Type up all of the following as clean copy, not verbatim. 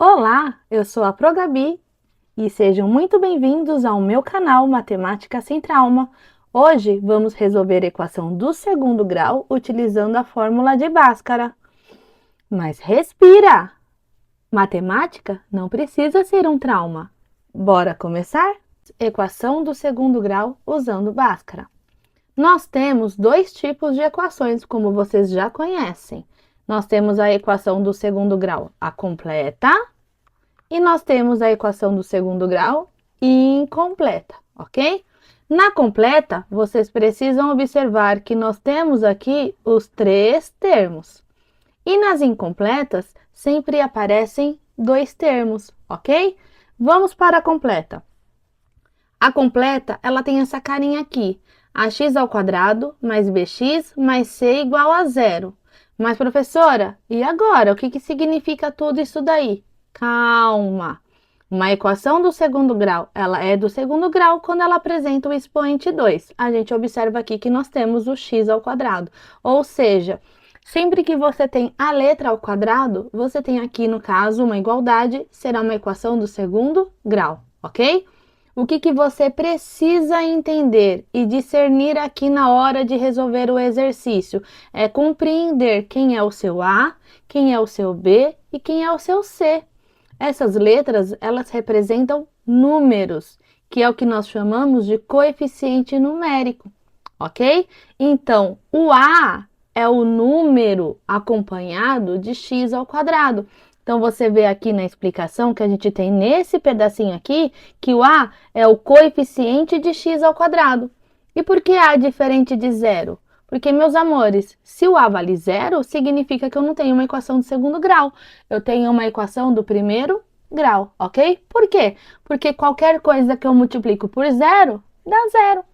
Olá, eu sou a Gabi e sejam muito bem-vindos ao meu canal Matemática Sem Trauma. Hoje vamos resolver a equação do segundo grau utilizando a fórmula de Bhaskara. Mas respira! Matemática não precisa ser um trauma. Bora começar? Equação do segundo grau usando Bhaskara. Nós temos dois tipos de equações, como vocês já conhecem. Nós temos a equação do segundo grau, a completa, e nós temos a equação do segundo grau incompleta, ok? Na completa, vocês precisam observar que nós temos aqui os três termos. E nas incompletas, sempre aparecem dois termos, ok? Vamos para a completa. A completa, ela tem essa carinha aqui. Ax ao quadrado mais bx mais c igual a zero. Mas, professora, e agora? O que significa tudo isso daí? Calma! Uma equação do segundo grau, ela é do segundo grau quando ela apresenta o expoente 2. A gente observa aqui que nós temos o x ao quadrado. Ou seja, sempre que você tem a letra ao quadrado, você tem aqui, no caso, uma igualdade, será uma equação do segundo grau, ok? O que você precisa entender e discernir aqui na hora de resolver o exercício é compreender quem é o seu A, quem é o seu B e quem é o seu C. Essas letras, elas representam números, que é o que nós chamamos de coeficiente numérico, ok? Então, o A é o número acompanhado de x ao quadrado. Então, você vê aqui na explicação que a gente tem nesse pedacinho aqui, que o A é o coeficiente de x ao quadrado. E por que A é diferente de zero? Porque, meus amores, se o A vale zero, significa que eu não tenho uma equação do segundo grau. Eu tenho uma equação do primeiro grau, ok? Por quê? Porque qualquer coisa que eu multiplico por zero, dá zero.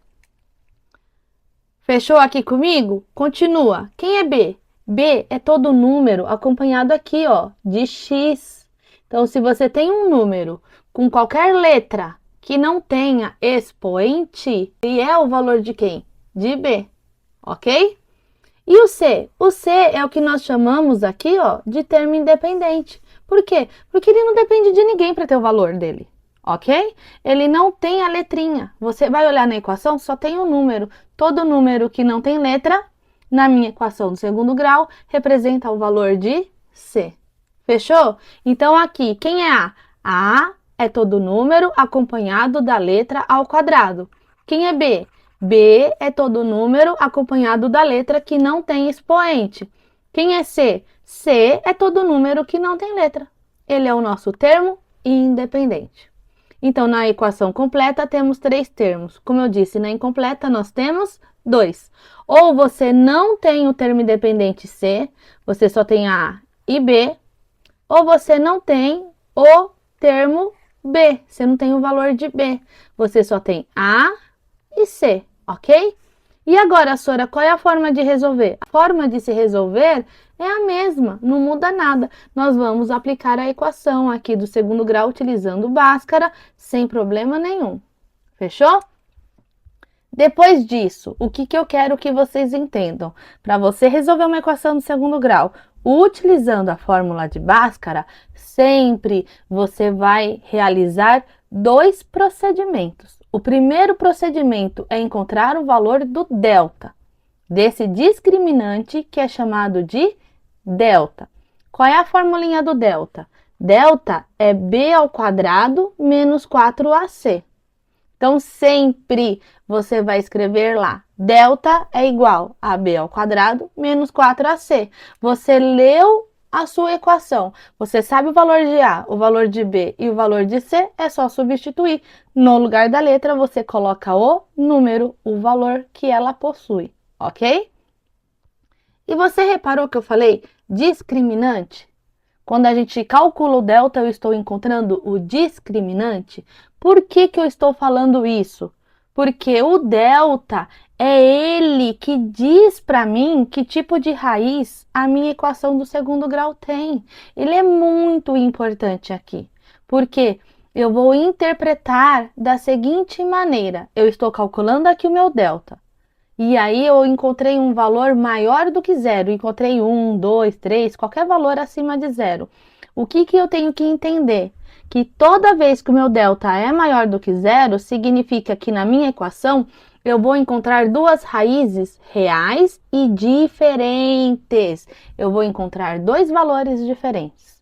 Fechou aqui comigo? Continua. Quem é B? B é todo número acompanhado aqui, ó, de x. Então, se você tem um número com qualquer letra que não tenha expoente, ele é o valor de quem? De B, ok? E o C? O C é o que nós chamamos aqui, ó, de termo independente. Por quê? Porque ele não depende de ninguém para ter o valor dele, ok? Ele não tem a letrinha. Você vai olhar na equação, só tem um número. Todo número que não tem letra, na minha equação do segundo grau, representa o valor de C. Fechou? Então, aqui, quem é A? A é todo número acompanhado da letra ao quadrado. Quem é B? B é todo número acompanhado da letra que não tem expoente. Quem é C? C é todo número que não tem letra. Ele é o nosso termo independente. Então, na equação completa, temos três termos. Como eu disse, na incompleta, nós temos dois. Ou você não tem o termo independente C, você só tem A e B, ou você não tem o termo B, você não tem o valor de B, você só tem A e C, ok? E agora, Sora, qual é a forma de resolver? A forma de se resolver é a mesma, não muda nada. Nós vamos aplicar a equação aqui do segundo grau utilizando Bhaskara, sem problema nenhum. Fechou? Depois disso, o que eu quero que vocês entendam? Para você resolver uma equação do segundo grau utilizando a fórmula de Bhaskara, sempre você vai realizar dois procedimentos. O primeiro procedimento é encontrar o valor do delta, desse discriminante que é chamado de delta. Qual é a formulinha do delta? Delta é b ao quadrado menos 4ac. Então, sempre você vai escrever lá, delta é igual a b ao quadrado menos 4ac. Você leu a sua equação, você sabe o valor de A, o valor de B e o valor de C, é só substituir. No lugar da letra, você coloca o número, o valor que ela possui, ok? E você reparou que eu falei discriminante? Quando a gente calcula o delta, eu estou encontrando o discriminante. Por que eu estou falando isso? Porque o delta é ele que diz para mim que tipo de raiz a minha equação do segundo grau tem. Ele é muito importante aqui, porque eu vou interpretar da seguinte maneira. Eu estou calculando aqui o meu delta. E aí eu encontrei um valor maior do que zero, encontrei 1, 2, 3, qualquer valor acima de zero. O que eu tenho que entender? Que toda vez que o meu delta é maior do que zero, significa que na minha equação eu vou encontrar duas raízes reais e diferentes. Eu vou encontrar dois valores diferentes.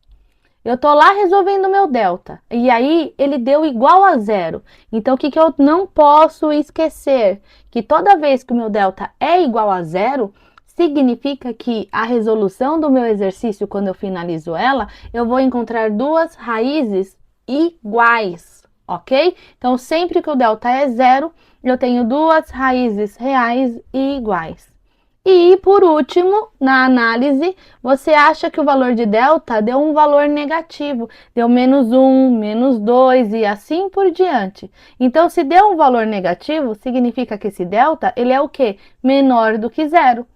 Eu tô lá resolvendo meu delta e aí ele deu igual a zero. Então, o que eu não posso esquecer? Que toda vez que o meu delta é igual a zero, significa que a resolução do meu exercício, quando eu finalizo ela, eu vou encontrar duas raízes iguais, ok? Então, sempre que o delta é zero, eu tenho duas raízes reais e iguais. E, por último, na análise, você acha que o valor de delta deu um valor negativo, deu menos 1, menos 2 e assim por diante. Então, se deu um valor negativo, significa que esse delta, ele é o quê? Menor do que zero.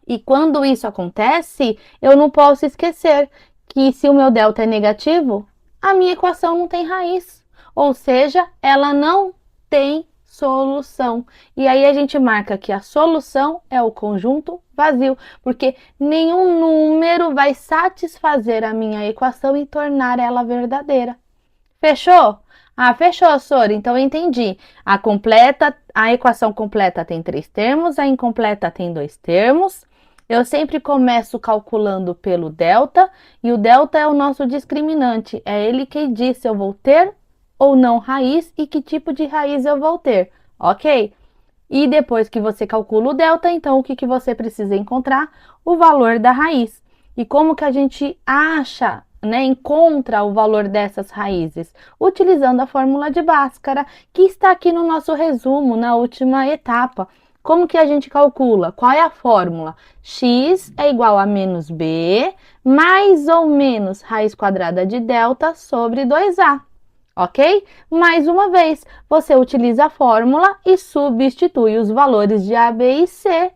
E quando isso acontece, eu não posso esquecer que se o meu delta é negativo, a minha equação não tem raiz. Ou seja, ela não tem solução. E aí a gente marca que a solução é o conjunto vazio, porque nenhum número vai satisfazer a minha equação e tornar ela verdadeira. Fechou? Ah, fechou, Sora. Então eu entendi. A equação completa tem 3 termos, a incompleta tem 2 termos. Eu sempre começo calculando pelo delta, e o delta é o nosso discriminante. É ele que diz se eu vou ter ou não raiz e que tipo de raiz eu vou ter, ok? E depois que você calcula o delta, então o que você precisa encontrar? O valor da raiz. E como que a gente acha, né, encontra o valor dessas raízes? Utilizando a fórmula de Bhaskara, que está aqui no nosso resumo, na última etapa. Como que a gente calcula? Qual é a fórmula? X é igual a menos b, mais ou menos raiz quadrada de delta sobre 2a. Ok? Mais uma vez, você utiliza a fórmula e substitui os valores de A, B e C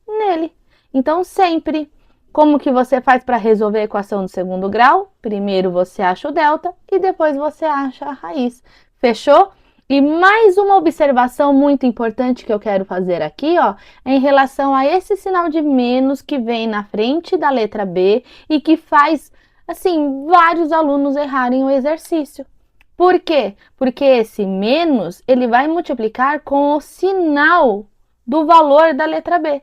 nele. Então, sempre, como que você faz para resolver a equação do segundo grau? Primeiro você acha o delta e depois você acha a raiz. Fechou? E mais uma observação muito importante que eu quero fazer aqui, ó, é em relação a esse sinal de menos que vem na frente da letra B e que faz, assim, vários alunos errarem o exercício. Por quê? Porque esse menos, ele vai multiplicar com o sinal do valor da letra B.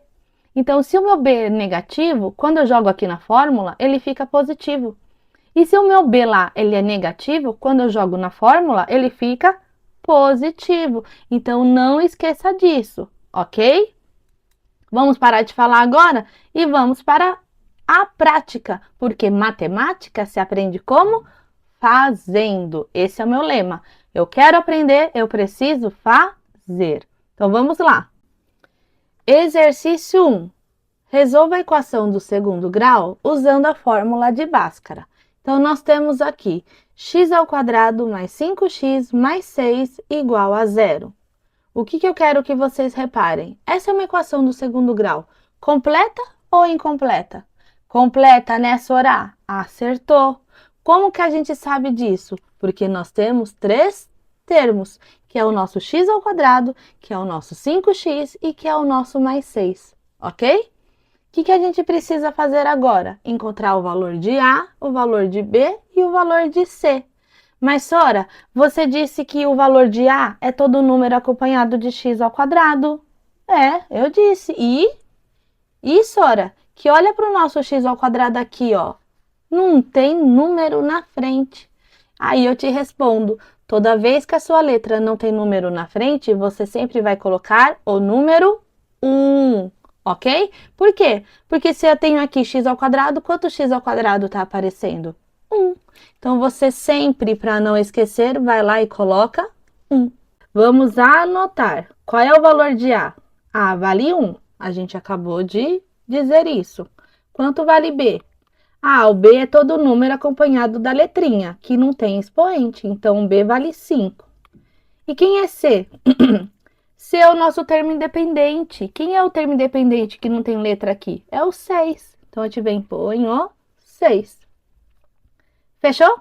Então, se o meu B é negativo, quando eu jogo aqui na fórmula, ele fica positivo. E se o meu B lá, ele é negativo, quando eu jogo na fórmula, ele fica positivo. Então, não esqueça disso, ok? Vamos parar de falar agora e vamos para a prática, porque matemática se aprende como? Fazendo. Esse é o meu lema. Eu quero aprender, eu preciso fazer. Então vamos lá. Exercício 1. Resolva a equação do segundo grau usando a fórmula de Bhaskara. Então nós temos aqui x² mais 5x mais 6 igual a zero. O que eu quero que vocês reparem? Essa é uma equação do segundo grau. Completa ou incompleta? Completa, né, Sorá? Acertou. Como que a gente sabe disso? Porque nós temos 3 termos, que é o nosso x², que é o nosso 5x e que é o nosso mais 6, ok? O que a gente precisa fazer agora? Encontrar o valor de A, o valor de B e o valor de C. Mas, Sora, você disse que o valor de A é todo número acompanhado de x². É, eu disse. E Sora, que olha para o nosso x² aqui, ó. Não tem número na frente. Aí eu te respondo, toda vez que a sua letra não tem número na frente, você sempre vai colocar o número 1, ok? Por quê? Porque se eu tenho aqui x², quanto x² está aparecendo? 1. Então, você sempre, para não esquecer, vai lá e coloca 1. Vamos anotar. Qual é o valor de A? A vale 1. A gente acabou de dizer isso. Quanto vale B? Ah, o B é todo número acompanhado da letrinha, que não tem expoente, então o B vale 5. E quem é C? C é o nosso termo independente. Quem é o termo independente que não tem letra aqui? É o 6. Então, a gente vem põe o 6. Fechou?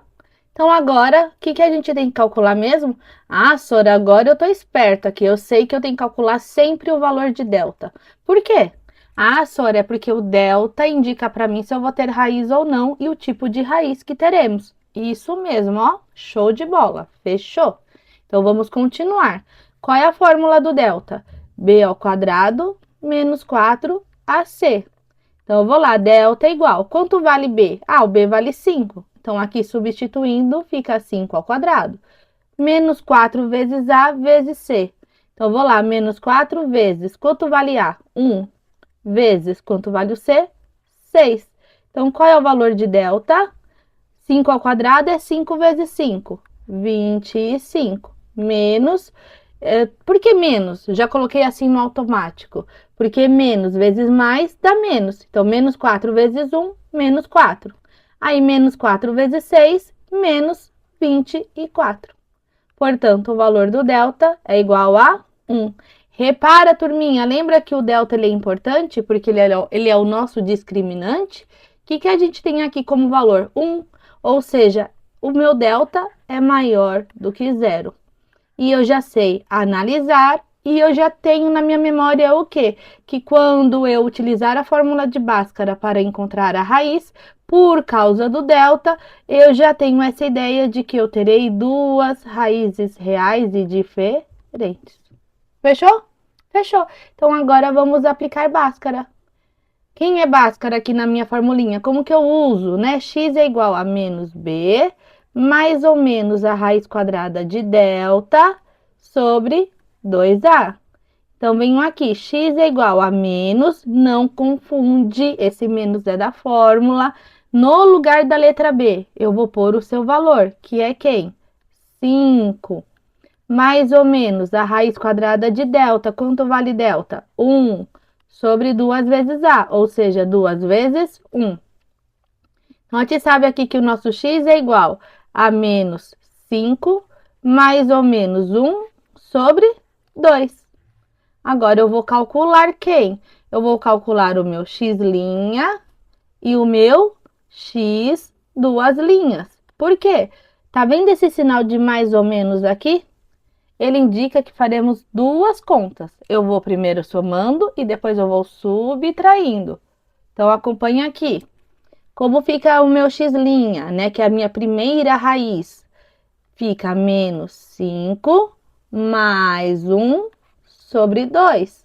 Então, agora, o que a gente tem que calcular mesmo? Ah, Sora, agora eu tô esperta aqui. Eu sei que eu tenho que calcular sempre o valor de delta. Por quê? Ah, Sora, é porque o delta indica para mim se eu vou ter raiz ou não e o tipo de raiz que teremos. Isso mesmo, ó. Show de bola. Fechou? Então, vamos continuar. Qual é a fórmula do delta? B ao quadrado menos 4AC. Então, eu vou lá, delta é igual. Quanto vale B? Ah, o B vale 5. Então, aqui substituindo, fica 5 ao quadrado. Menos 4 vezes A vezes C. Então, eu vou lá, menos 4 vezes. Quanto vale A? 1. Vezes quanto vale o C? 6. Então, qual é o valor de delta? 5 ao quadrado é 5 vezes 5, 25. Menos, por que menos? Já coloquei assim no automático. Porque menos vezes mais dá menos. Então, menos 4 vezes 1, menos 4. Aí, menos 4 vezes 6, menos 24. Portanto, o valor do delta é igual a 1. Repara, turminha, lembra que o delta ele é importante porque ele é o nosso discriminante? O que a gente tem aqui como valor? 1. Ou seja, o meu delta é maior do que zero. E eu já sei analisar e eu já tenho na minha memória o quê? Que quando eu utilizar a fórmula de Bhaskara para encontrar a raiz, por causa do delta, eu já tenho essa ideia de que eu terei duas raízes reais e diferentes. Fechou? Fechou. Então agora vamos aplicar Bhaskara. Quem é Bhaskara aqui na minha formulinha? Como que eu uso, né? X é igual a menos B, mais ou menos a raiz quadrada de delta sobre 2A. Então, venho aqui, x é igual a menos, não confunde, esse menos é da fórmula. No lugar da letra B, eu vou pôr o seu valor, que é quem? 5. Mais ou menos a raiz quadrada de delta. Quanto vale delta? 1 sobre 2 vezes A, ou seja, 2 vezes 1. Então, a gente sabe aqui que o nosso x é igual a menos 5 mais ou menos 1 sobre 2. Agora, eu vou calcular quem? Eu vou calcular o meu x' e o meu x duas linhas. Por quê? Tá vendo esse sinal de mais ou menos aqui? Ele indica que faremos duas contas. Eu vou primeiro somando e depois eu vou subtraindo. Então, acompanha aqui. Como fica o meu x', né? Que é a minha primeira raiz. Fica menos 5 mais 1 sobre 2.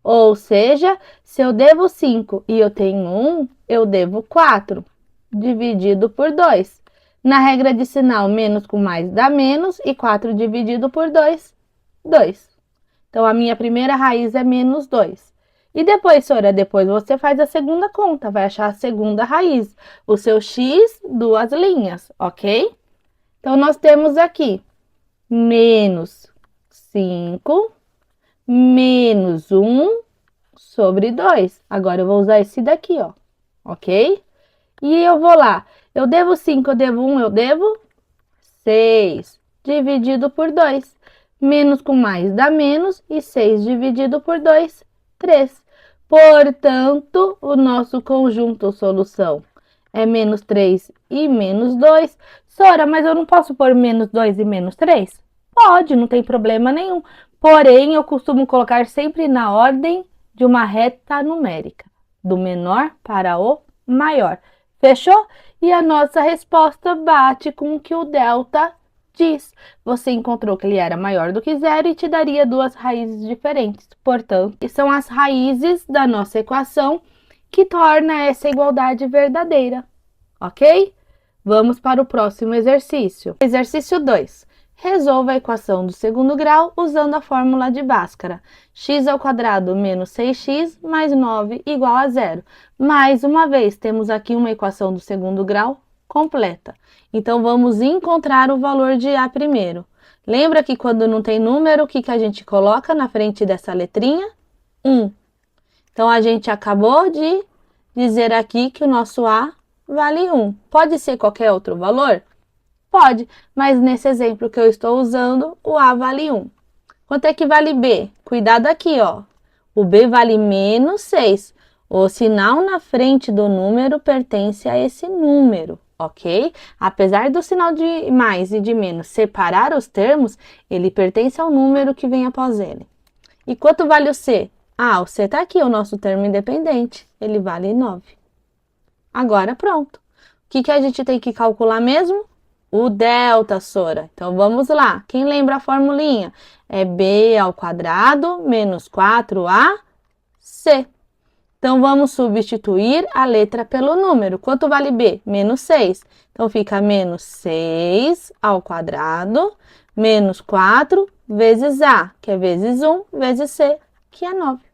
Ou seja, se eu devo 5 e eu tenho 1, eu devo 4, dividido por 2. Na regra de sinal, menos com mais dá menos, e 4 dividido por 2, 2. Então, a minha primeira raiz é menos 2. E depois, Sora, depois você faz a segunda conta, vai achar a segunda raiz. O seu x, duas linhas, ok? Então, nós temos aqui menos 5 menos 1 sobre 2. Agora, eu vou usar esse daqui, ó, ok? E eu vou lá, eu devo 5, eu devo 1, eu devo 6, dividido por 2. Menos com mais dá menos, e 6 dividido por 2, 3. Portanto, o nosso conjunto solução é menos 3 e menos 2. Sora, mas eu não posso pôr menos 2 e menos 3? Pode, não tem problema nenhum. Porém, eu costumo colocar sempre na ordem de uma reta numérica, do menor para o maior. Fechou? E a nossa resposta bate com o que o delta diz. Você encontrou que ele era maior do que zero e te daria duas raízes diferentes. Portanto, são as raízes da nossa equação que torna essa igualdade verdadeira, ok? Vamos para o próximo exercício. Exercício 2. Resolva a equação do segundo grau usando a fórmula de Bhaskara. X ao quadrado menos 6x mais 9 igual a zero. Mais uma vez, temos aqui uma equação do segundo grau completa. Então, vamos encontrar o valor de A primeiro. Lembra que quando não tem número, o que a gente coloca na frente dessa letrinha? 1. Então, a gente acabou de dizer aqui que o nosso A vale 1. Pode ser qualquer outro valor? Pode, mas nesse exemplo que eu estou usando, o A vale 1. Quanto é que vale B? Cuidado aqui, ó. O B vale menos 6. O sinal na frente do número pertence a esse número, ok? Apesar do sinal de mais e de menos separar os termos, ele pertence ao número que vem após ele. E quanto vale o C? Ah, o C está aqui, o nosso termo independente. Ele vale 9. Agora, pronto. O que a gente tem que calcular mesmo? O delta, Sora. Então, vamos lá. Quem lembra a formulinha? É b ao quadrado menos 4ac. Então, vamos substituir a letra pelo número. Quanto vale b? Menos 6. Então, fica menos 6 ao quadrado menos 4 vezes a, que é vezes 1, vezes c, que é 9.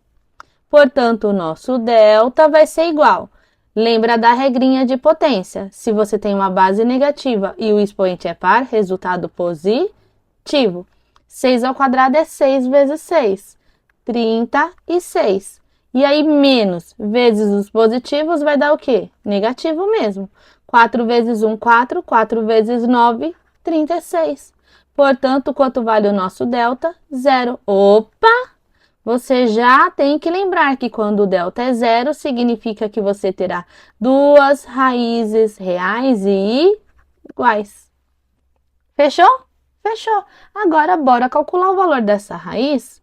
Portanto, o nosso delta vai ser igual. Lembra da regrinha de potência. Se você tem uma base negativa e o expoente é par, resultado positivo. 6 ao quadrado é 6 vezes 6, 36. E aí, menos vezes os positivos vai dar o quê? Negativo mesmo. 4 vezes 1, 4. 4 vezes 9, 36. Portanto, quanto vale o nosso delta? 0. Opa! Você já tem que lembrar que quando o delta é 0, significa que você terá duas raízes reais e iguais. Fechou? Fechou. Agora, bora calcular o valor dessa raiz.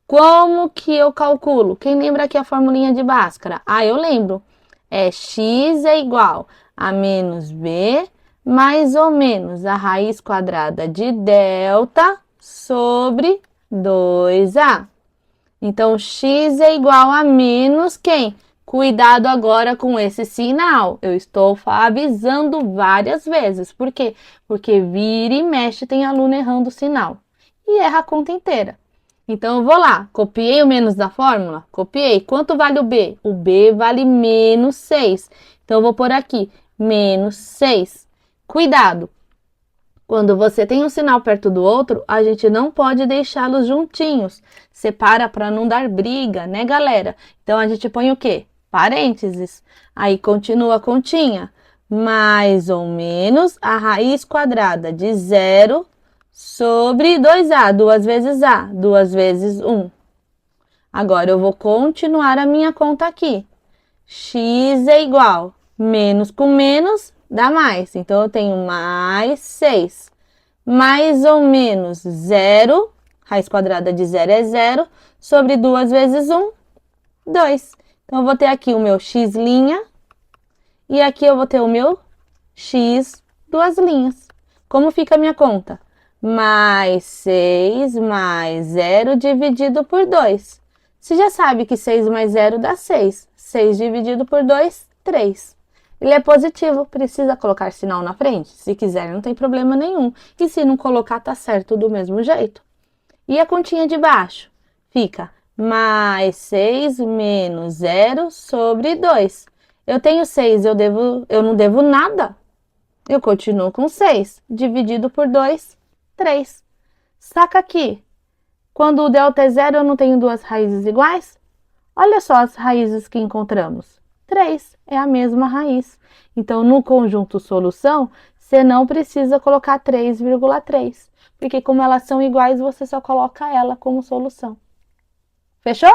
Como que eu calculo? Quem lembra aqui a formulinha de Bhaskara? Ah, eu lembro. É x é igual a menos b mais ou menos a raiz quadrada de delta sobre 2a. Então, x é igual a menos quem? Cuidado agora com esse sinal. Eu estou avisando várias vezes. Por quê? Porque vira e mexe tem aluno errando o sinal. E erra a conta inteira. Então, eu vou lá. Copiei o menos da fórmula? Copiei. Quanto vale o b? O b vale menos 6. Então, eu vou pôr aqui menos 6. Cuidado. Quando você tem um sinal perto do outro, a gente não pode deixá-los juntinhos. Separa para não dar briga, né, galera? Então, a gente põe o quê? Parênteses. Aí, continua a continha. Mais ou menos a raiz quadrada de 0 sobre 2a. 2 vezes a. 2 vezes 1. Agora, eu vou continuar a minha conta aqui. X é igual. Menos com menos dá mais. Então, eu tenho mais 6. Mais ou menos 0, raiz quadrada de 0 é 0, sobre 2 vezes 1, 2. Então, eu vou ter aqui o meu x' e aqui eu vou ter o meu x, duas linhas. Como fica a minha conta? Mais 6 mais 0 dividido por 2. Você já sabe que 6 mais 0 dá 6. 6 dividido por 2, 3. Ele é positivo, precisa colocar sinal na frente? Se quiser, não tem problema nenhum. E se não colocar, tá certo do mesmo jeito. E a continha de baixo? Fica mais 6 menos 0 sobre 2. Eu tenho 6, eu não devo nada. Eu continuo com 6. Dividido por 2, 3. Saca aqui. Quando o delta é 0, eu não tenho duas raízes iguais? Olha só as raízes que encontramos. 3 é a mesma raiz. Então, no conjunto solução, você não precisa colocar 3,3, porque como elas são iguais, você só coloca ela como solução. Fechou?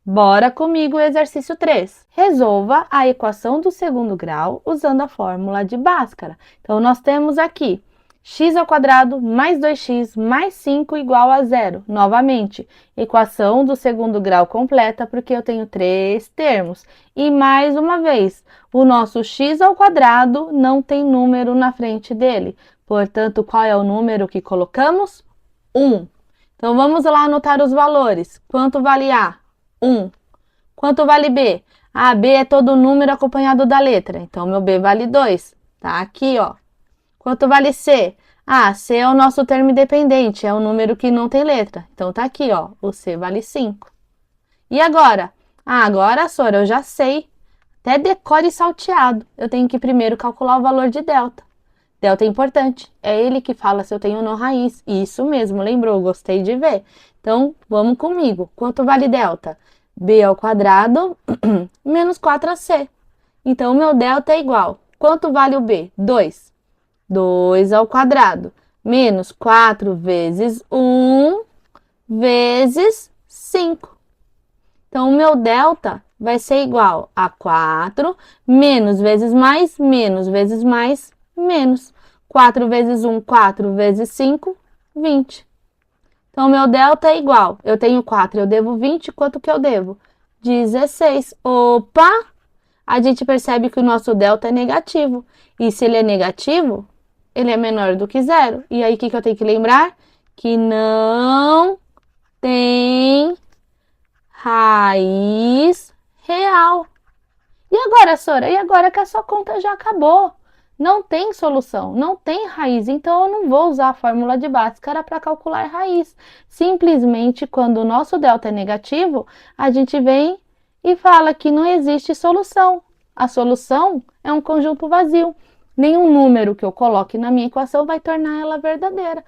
Bora comigo o exercício 3. Resolva a equação do segundo grau usando a fórmula de Bhaskara. Então, nós temos aqui x ao quadrado mais 2x mais 5 igual a 0. Novamente, equação do segundo grau completa, porque eu tenho três termos. E mais uma vez, o nosso x ao quadrado não tem número na frente dele. Portanto, qual é o número que colocamos? 1. Então, vamos lá anotar os valores. Quanto vale A? 1. Quanto vale B? Ah, B é todo número acompanhado da letra. Então, meu B vale 2. Tá aqui, ó. Quanto vale C? Ah, C é o nosso termo independente, é um número que não tem letra. Então, tá aqui, ó. O C vale 5. E agora? Ah, agora, Sora, eu já sei. Até decore salteado. Eu tenho que primeiro calcular o valor de delta. Delta é importante. É ele que fala se eu tenho ou não raiz. Isso mesmo, lembrou? Gostei de ver. Então, vamos comigo. Quanto vale delta? B ao quadrado menos 4ac. Então, o meu delta é igual. Quanto vale o B? 2. 2 ao quadrado menos 4 vezes 1 vezes 5. Então, o meu delta vai ser igual a 4 menos vezes mais, menos. 4 vezes 1, 4 vezes 5, 20. Então, meu delta é igual. Eu tenho 4, eu devo 20. Quanto que eu devo? 16. Opa! A gente percebe que o nosso delta é negativo. E se ele é negativo, ele é menor do que zero. E aí, o que eu tenho que lembrar? Que não tem raiz real. E agora, Sora? E agora que a sua conta já acabou? Não tem solução, não tem raiz, então eu não vou usar a fórmula de Bhaskara para calcular raiz. Simplesmente, quando o nosso delta é negativo, a gente vem e fala que não existe solução. A solução é um conjunto vazio. Nenhum número que eu coloque na minha equação vai tornar ela verdadeira.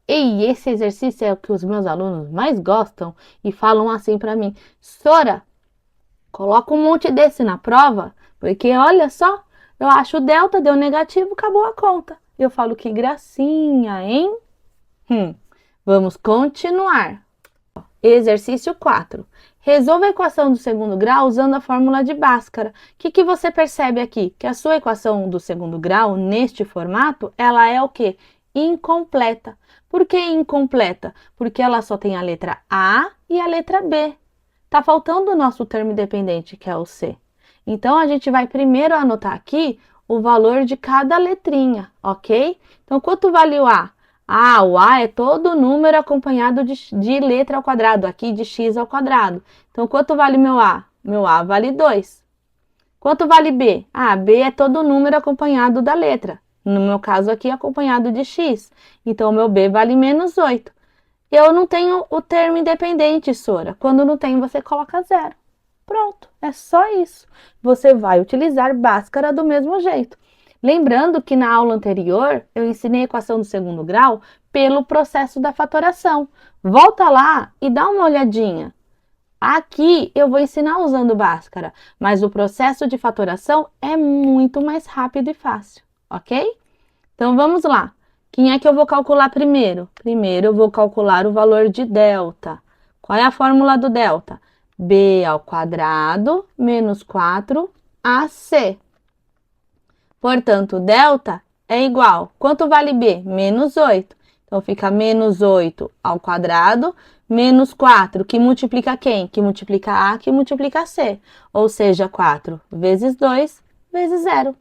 E esse exercício é o que os meus alunos mais gostam e falam assim para mim: Sora, coloca um monte desse na prova, porque olha só, eu acho o delta, deu negativo, acabou a conta. Eu falo que gracinha, hein? Vamos continuar. Exercício 4. Resolva a equação do segundo grau usando a fórmula de Bhaskara. O que você percebe aqui? Que a sua equação do segundo grau, neste formato, ela é o quê? Incompleta. Por que incompleta? Porque ela só tem a letra A e a letra B. Tá faltando o nosso termo independente, que é o C. Então, a gente vai primeiro anotar aqui o valor de cada letrinha, ok? Então, quanto vale o A? Ah, o A é todo número acompanhado de letra ao quadrado, aqui de x ao quadrado. Então, quanto vale meu A? Meu A vale 2. Quanto vale B? Ah, B é todo número acompanhado da letra. No meu caso aqui, acompanhado de x. Então, meu B vale menos 8. Eu não tenho o termo independente, Sora. Quando não tem, você coloca zero. Pronto, é só isso. Você vai utilizar Bhaskara do mesmo jeito. Lembrando que na aula anterior eu ensinei a equação do segundo grau pelo processo da fatoração. Volta lá e dá uma olhadinha. Aqui eu vou ensinar usando Bhaskara, mas o processo de fatoração é muito mais rápido e fácil, ok? Então vamos lá. Quem é que eu vou calcular primeiro? Primeiro eu vou calcular o valor de delta. Qual é a fórmula do delta? B ao quadrado menos 4AC. Portanto, delta é igual. Quanto vale B? Menos 8. Então, fica menos 8 ao quadrado menos 4, que multiplica quem? Que multiplica A, que multiplica C. Ou seja, 4 vezes 2 vezes 0.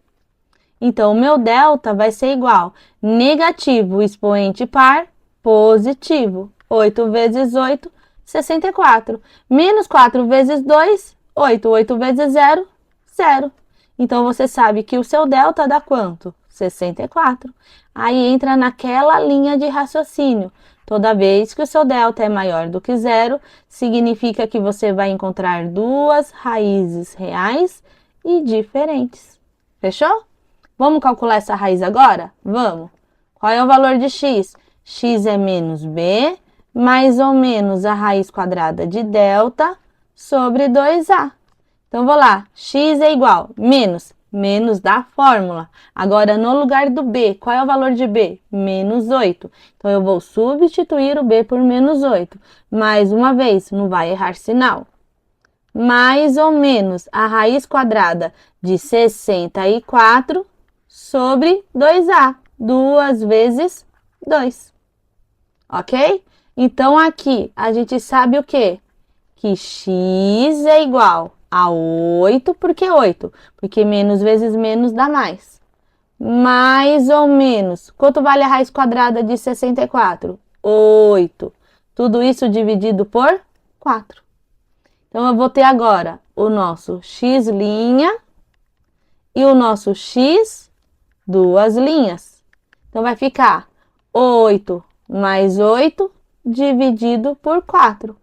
Então, o meu delta vai ser igual negativo expoente par positivo. 8 vezes 8, 64. Menos 4 vezes 2, 8. 8 vezes 0, 0. Então, você sabe que o seu delta dá quanto? 64. Aí entra naquela linha de raciocínio. Toda vez que o seu delta é maior do que zero, significa que você vai encontrar duas raízes reais e diferentes. Fechou? Vamos calcular essa raiz agora? Vamos. Qual é o valor de x? X é menos b, mais ou menos a raiz quadrada de delta sobre 2a. Então, vou lá. X é igual menos da fórmula. Agora, no lugar do b, qual é o valor de b? Menos 8. Então, eu vou substituir o b por menos 8. Mais uma vez, não vai errar sinal. Mais ou menos a raiz quadrada de 64 sobre 2a. 2 vezes 2. Ok? Então, aqui a gente sabe o quê? Que x é igual a 8. Por que 8? Porque menos vezes menos dá mais. Mais ou menos. Quanto vale a raiz quadrada de 64? 8. Tudo isso dividido por 4. Então, eu vou ter agora o nosso x' e o nosso x, duas linhas. Então, vai ficar 8 mais 8 dividido por 4.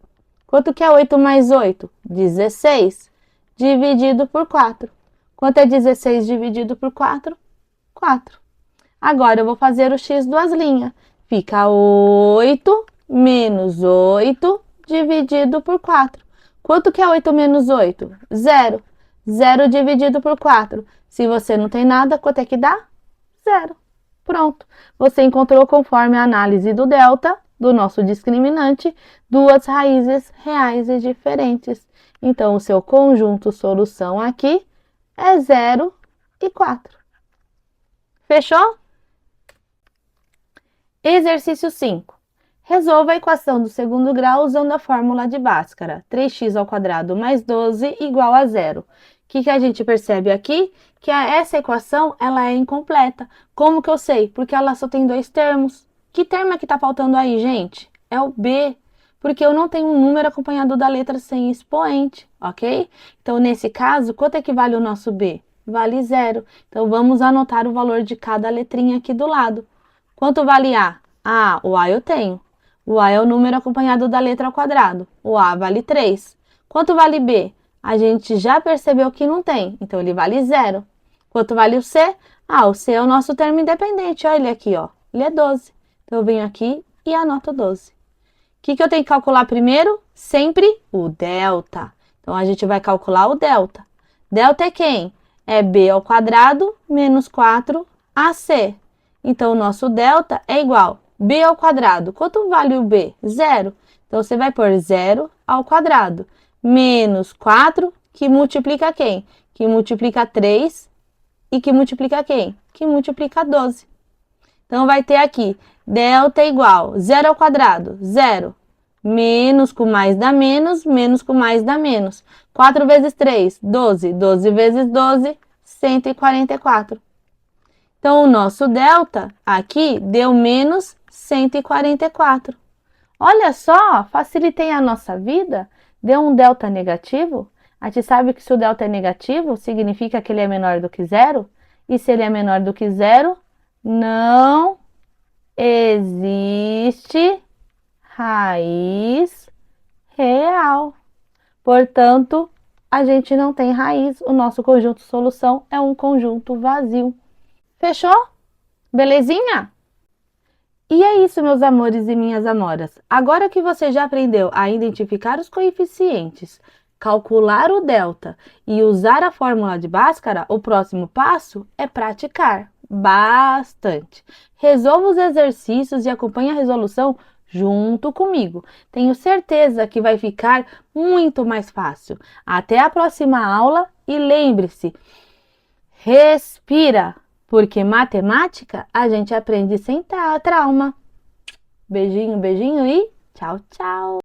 Quanto que é 8 mais 8? 16 dividido por 4. Quanto é 16 dividido por 4? 4. Agora, eu vou fazer o x duas linhas. Fica 8 menos 8 dividido por 4. Quanto que é 8 menos 8? 0. 0 dividido por 4. Se você não tem nada, quanto é que dá? 0. Pronto. Você encontrou, conforme a análise do delta, do nosso discriminante, duas raízes reais e diferentes. Então, o seu conjunto solução aqui é 0 e 4. Fechou? Exercício 5. Resolva a equação do segundo grau usando a fórmula de Bhaskara. 3x² mais 12 igual a zero. O que a gente percebe aqui? Que essa equação ela é incompleta. Como que eu sei? Porque ela só tem dois termos. Que termo é que está faltando aí, gente? É o B, porque eu não tenho um número acompanhado da letra sem expoente, ok? Então, nesse caso, quanto é que vale o nosso B? Vale zero. Então, vamos anotar o valor de cada letrinha aqui do lado. Quanto vale A? Ah, o A eu tenho. O A é o número acompanhado da letra ao quadrado. O A vale 3. Quanto vale B? A gente já percebeu que não tem, então ele vale zero. Quanto vale o C? Ah, o C é o nosso termo independente. Olha ele aqui, ó. Ele é 12. Então eu venho aqui e anoto 12. O que eu tenho que calcular primeiro? Sempre o delta. Então a gente vai calcular o delta. Delta é quem? É B ao quadrado menos 4AC. Então o nosso delta é igual B ao quadrado. Quanto vale o B? Zero. Então você vai pôr zero ao quadrado menos 4, que multiplica quem? Que multiplica 3 e que multiplica quem? Que multiplica 12. Então, vai ter aqui, delta igual, zero ao quadrado, zero. Menos com mais dá menos, menos com mais dá menos. 4 vezes 3, 12. 12 vezes 12, 144. Então, o nosso delta aqui deu menos 144. Olha só, facilitei a nossa vida, deu um delta negativo. A gente sabe que se o delta é negativo, significa que ele é menor do que zero. E se ele é menor do que zero, não existe raiz real. Portanto, a gente não tem raiz. O nosso conjunto solução é um conjunto vazio. Fechou? Belezinha? E é isso, meus amores e minhas amoras. Agora que você já aprendeu a identificar os coeficientes, calcular o delta e usar a fórmula de Bhaskara, o próximo passo é praticar bastante. Resolva os exercícios e acompanhe a resolução junto comigo. Tenho certeza que vai ficar muito mais fácil. Até a próxima aula e lembre-se, respira! Porque matemática a gente aprende sem trauma. Beijinho, beijinho e tchau, tchau!